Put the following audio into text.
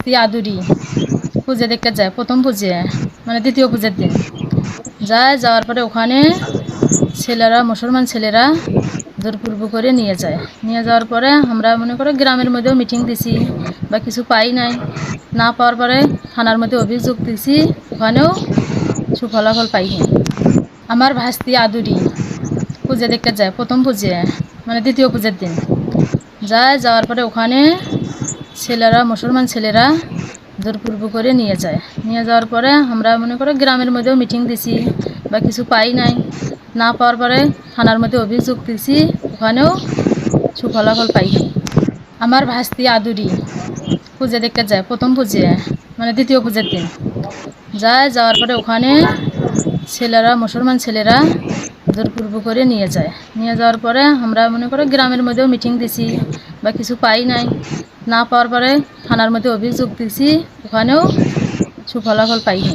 ভাস্তি আদুরি পুজো দেখতে যায়, প্রথম পুজো মানে দ্বিতীয় পূজার দিন যাওয়ার পরে ওখানে ছেলেরা, মুসলমান ছেলেরা জোরপূর্বক করে নিয়ে যায়। নিয়ে যাওয়ার পরে আমরা মনে করো গ্রামের মধ্যেও মিটিং দিছি বা কিছু পাই নাই, না পাওয়ার পরে থানার মধ্যে অভিযোগ দিছি, ওখানেও সুফলাফল পাইনি। আমার ভাস্তি আদুরি পুজো দেখতে যায়, প্রথম পুজো মানে দ্বিতীয় পূজার দিন যাওয়ার পরে ওখানে ছেলেরা, মুসলমান ছেলেরা জোরপূর্বক করে নিয়ে যায়। নিয়ে যাওয়ার পরে আমরা মনে করো গ্রামের মধ্যেও মিটিং দিছি বা কিছু পাই নাই, না পাওয়ার পরে থানার মধ্যে অভিযোগ দিছি, ওখানেও সুফলাফল পাইনি। আমার ভাস্তি আদুরি পুজো দেখতে যায়, প্রথম পুজো মানে দ্বিতীয় পূজার দিন যাওয়ার পরে ওখানে ছেলেরা, মুসলমান ছেলেরা জোরপূর্বক করে নিয়ে যায়। নিয়ে যাওয়ার পরে আমরা মনে করো গ্রামের মধ্যেও মিটিং দিছি বা কিছু পাই নাই, না পাওয়ার পরে থানার মধ্যে অভিযোগ দিছি, ওখানেও সুফলাফল পাইনি।